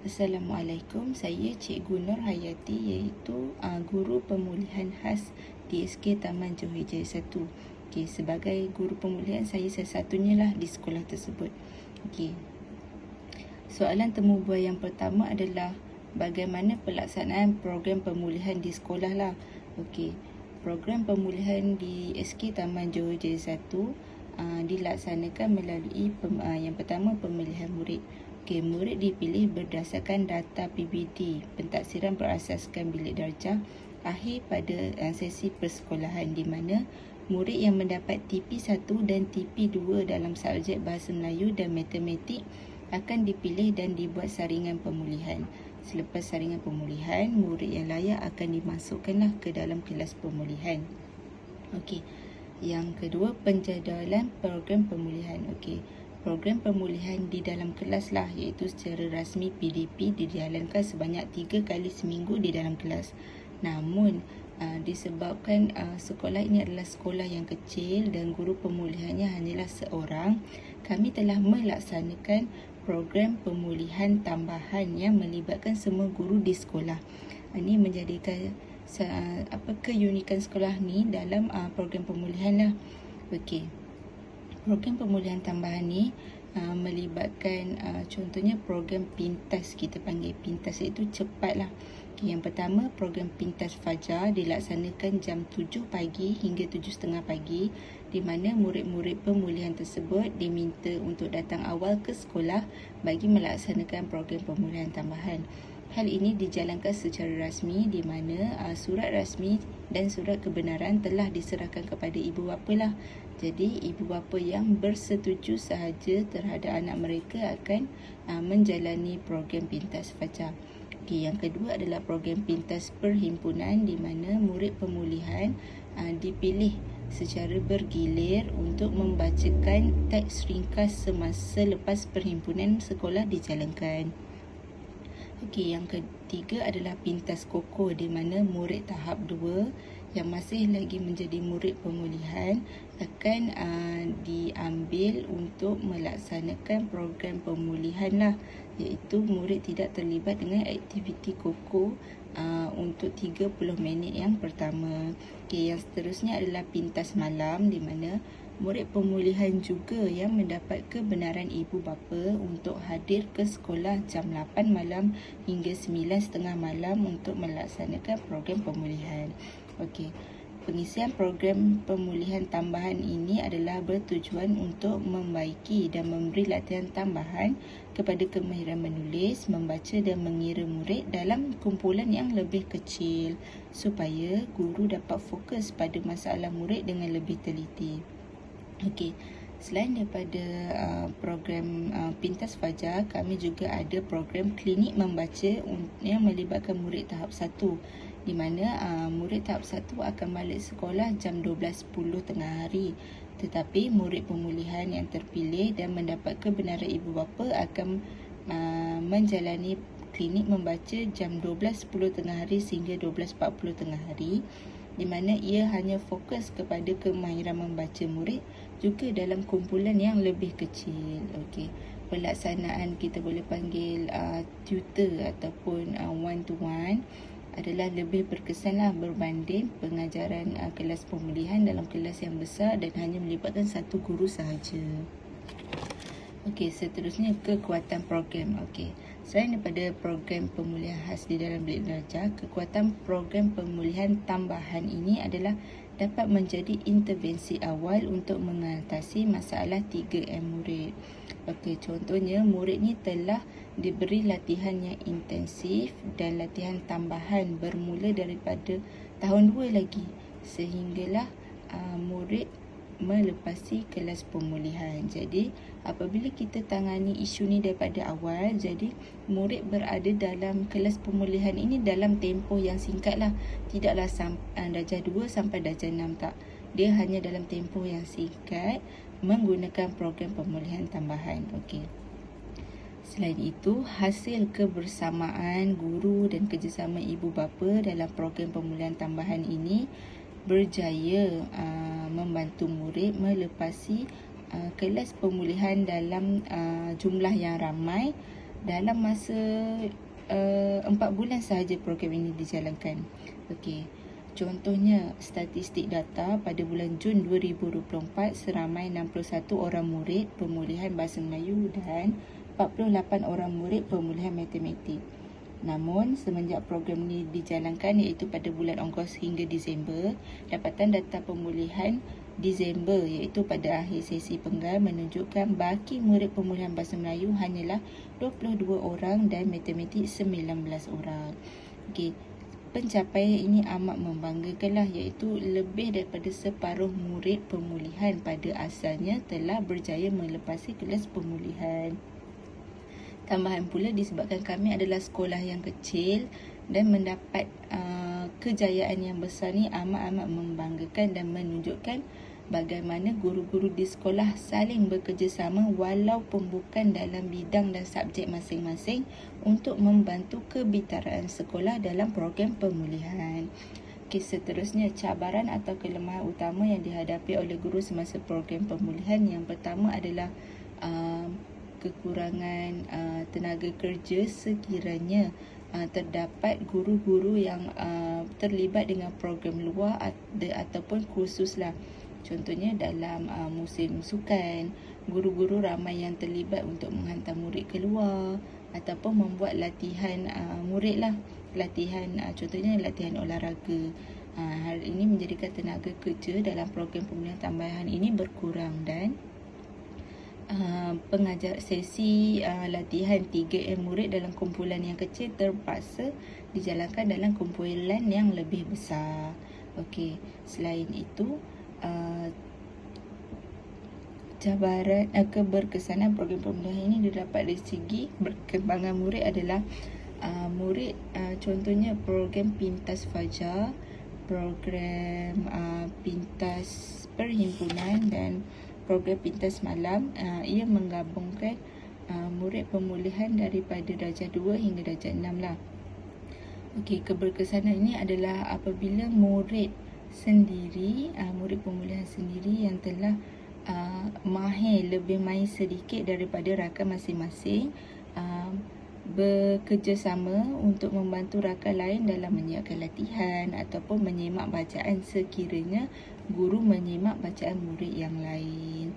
Assalamualaikum, saya Cikgu Nur Hayati iaitu guru pemulihan khas di SK Taman Johor Jaya 1. Okey, sebagai guru pemulihan saya salah satunya lah di sekolah tersebut. Okey. Soalan temu bual yang pertama adalah bagaimana pelaksanaan program pemulihan di sekolah lah. Okey. Program pemulihan di SK Taman Johor Jaya 1 dilaksanakan melalui yang pertama pemilihan murid. Okey, murid dipilih berdasarkan data PBD, pentaksiran berasaskan bilik darjah akhir pada sesi persekolahan, di mana murid yang mendapat TP1 dan TP2 dalam subjek Bahasa Melayu dan Matematik akan dipilih dan dibuat saringan pemulihan. Selepas saringan pemulihan, murid yang layak akan dimasukkanlah ke dalam kelas pemulihan. Okey. Yang kedua, penjadualan program pemulihan. Okey. Program pemulihan di dalam kelas lah, iaitu secara rasmi PDP dijalankan sebanyak 3 kali seminggu di dalam kelas. Namun disebabkan sekolah ini adalah sekolah yang kecil dan guru pemulihannya hanyalah seorang, kami telah melaksanakan program pemulihan tambahan yang melibatkan semua guru di sekolah. Ini menjadikan keunikan sekolah ni dalam program pemulihan lah. Okey. Program pemulihan tambahan ni melibatkan contohnya program pintas, kita panggil pintas, iaitu cepat lah. Okay, yang pertama, program pintas fajar dilaksanakan jam 7 pagi hingga 7.30 pagi, di mana murid-murid pemulihan tersebut diminta untuk datang awal ke sekolah bagi melaksanakan program pemulihan tambahan. Hal ini dijalankan secara rasmi, di mana surat rasmi dan surat kebenaran telah diserahkan kepada ibu bapa lah. Jadi ibu bapa yang bersetuju sahaja terhadap anak mereka akan menjalani program pintas fajar. Okay, yang kedua adalah program pintas perhimpunan, di mana murid pemulihan dipilih secara bergilir untuk membacakan teks ringkas semasa lepas perhimpunan sekolah dijalankan. Okey, yang ketiga adalah pintas kokoh, di mana murid tahap 2 yang masih lagi menjadi murid pemulihan akan diambil untuk melaksanakan program pemulihan lah, iaitu murid tidak terlibat dengan aktiviti kokoh untuk 30 minit yang pertama. Okey, yang seterusnya adalah pintas malam, di mana murid pemulihan juga yang mendapat kebenaran ibu bapa untuk hadir ke sekolah jam 8 malam hingga 9.30 malam untuk melaksanakan program pemulihan. Okey. Pengisian program pemulihan tambahan ini adalah bertujuan untuk membaiki dan memberi latihan tambahan kepada kemahiran menulis, membaca dan mengira murid dalam kumpulan yang lebih kecil, supaya guru dapat fokus pada masalah murid dengan lebih teliti. Okey, selain daripada program pintas fajar, kami juga ada program klinik membaca yang melibatkan murid tahap 1, di mana murid tahap 1 akan balik sekolah jam 12.10 tengah hari. Tetapi murid pemulihan yang terpilih dan mendapat kebenaran ibu bapa akan menjalani klinik membaca jam 12.10 tengah hari sehingga 12.40 tengah hari, di mana ia hanya fokus kepada kemahiran membaca murid juga dalam kumpulan yang lebih kecil. Okey. Pelaksanaan kita boleh panggil tutor ataupun one to one adalah lebih berkesanlah berbanding pengajaran kelas pemulihan dalam kelas yang besar dan hanya melibatkan satu guru sahaja. Okey, seterusnya kekuatan program. Okey. Selain daripada program pemulihan khas di dalam bilik darjah, kekuatan program pemulihan tambahan ini adalah dapat menjadi intervensi awal untuk mengatasi masalah 3M murid. Okey, contohnya murid ni telah diberi latihan yang intensif dan latihan tambahan bermula daripada tahun 2 lagi, sehinggalah murid melepasi kelas pemulihan. Jadi apabila kita tangani isu ni daripada awal, jadi murid berada dalam kelas pemulihan ini dalam tempoh yang singkat lah. Tidaklah darjah 2 sampai darjah 6, tak. Dia hanya dalam tempoh yang singkat menggunakan program pemulihan tambahan. Okey. Selain itu, hasil kebersamaan guru dan kerjasama ibu bapa dalam program pemulihan tambahan ini berjaya membantu murid melepasi kelas pemulihan dalam jumlah yang ramai dalam masa 4 bulan sahaja program ini dijalankan. Okey. Contohnya, statistik data pada bulan Jun 2024 seramai 61 orang murid pemulihan bahasa Melayu dan 48 orang murid pemulihan matematik. Namun, semenjak program ini dijalankan iaitu pada bulan Ogos hingga Disember, dapatan data pemulihan Disember iaitu pada akhir sesi penggal menunjukkan baki murid pemulihan bahasa Melayu hanyalah 22 orang dan matematik 19 orang. Okey, pencapaian ini amat membanggakanlah iaitu lebih daripada separuh murid pemulihan pada asalnya telah berjaya melepasi kelas pemulihan. Tambahan pula disebabkan kami adalah sekolah yang kecil dan mendapat kejayaan yang besar ni amat-amat membanggakan dan menunjukkan bagaimana guru-guru di sekolah saling bekerjasama walaupun bukan dalam bidang dan subjek masing-masing untuk membantu kebitaraan sekolah dalam program pemulihan. Okay, seterusnya, cabaran atau kelemahan utama yang dihadapi oleh guru semasa program pemulihan. Yang pertama adalah kekurangan tenaga kerja sekiranya terdapat guru-guru yang terlibat dengan program luar ataupun kursus lah. Contohnya dalam musim sukan, guru-guru ramai yang terlibat untuk menghantar murid keluar ataupun membuat latihan murid lah. Contohnya latihan olahraga. Hal ini menjadikan tenaga kerja dalam program pemulihan tambahan ini berkurang dan pengajar sesi latihan 3M murid dalam kumpulan yang kecil terpaksa dijalankan dalam kumpulan yang lebih besar. Okey, selain itu cabaran keberkesanan program pemulihan ini didapat dari segi perkembangan murid adalah murid contohnya program Pintas Fajar, program Pintas Perhimpunan dan program Pintas Malam. Ia menggabungkan murid pemulihan daripada darjah 2 hingga darjah 6 lah. Okey, keberkesanan ini adalah apabila murid pemulihan sendiri yang telah lebih mahir sedikit daripada rakan masing-masing bekerjasama untuk membantu rakan lain dalam menyiapkan latihan ataupun menyimak bacaan sekiranya guru menyimak bacaan murid yang lain.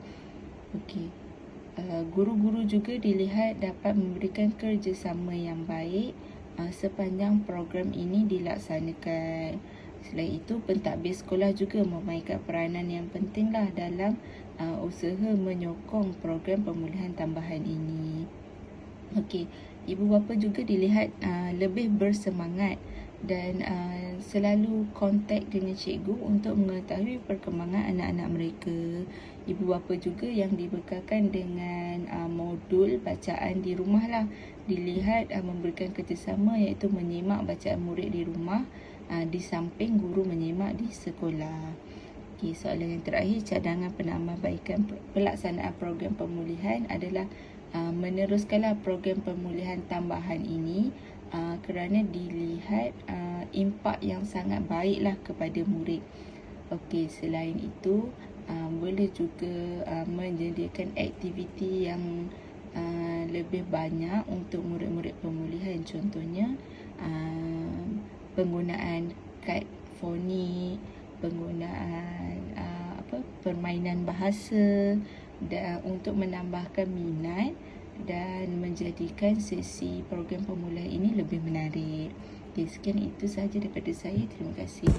Okey. Guru-guru juga dilihat dapat memberikan kerjasama yang baik sepanjang program ini dilaksanakan. Selain itu, pentadbir sekolah juga memainkan peranan yang pentinglah dalam usaha menyokong program pemulihan tambahan ini. Okey, ibu bapa juga dilihat lebih bersemangat dan selalu kontak dengan cikgu untuk mengetahui perkembangan anak-anak mereka. Ibu bapa juga yang dibekalkan dengan modul bacaan di rumah lah dilihat memberikan kerjasama iaitu menyimak bacaan murid di rumah di samping guru menyimak di sekolah. Okey, soalan yang terakhir, cadangan penambahbaikan pelaksanaan program pemulihan adalah meneruskanlah program pemulihan tambahan ini kerana dilihat impak yang sangat baiklah kepada murid. Okey, selain itu boleh juga menyediakan aktiviti yang lebih banyak untuk murid-murid pemulihan. Contohnya penggunaan kad fonik, penggunaan permainan bahasa dan untuk menambahkan minat dan menjadikan sesi program pemulihan ini lebih menarik. Okay, sekian itu sahaja daripada saya. Terima kasih.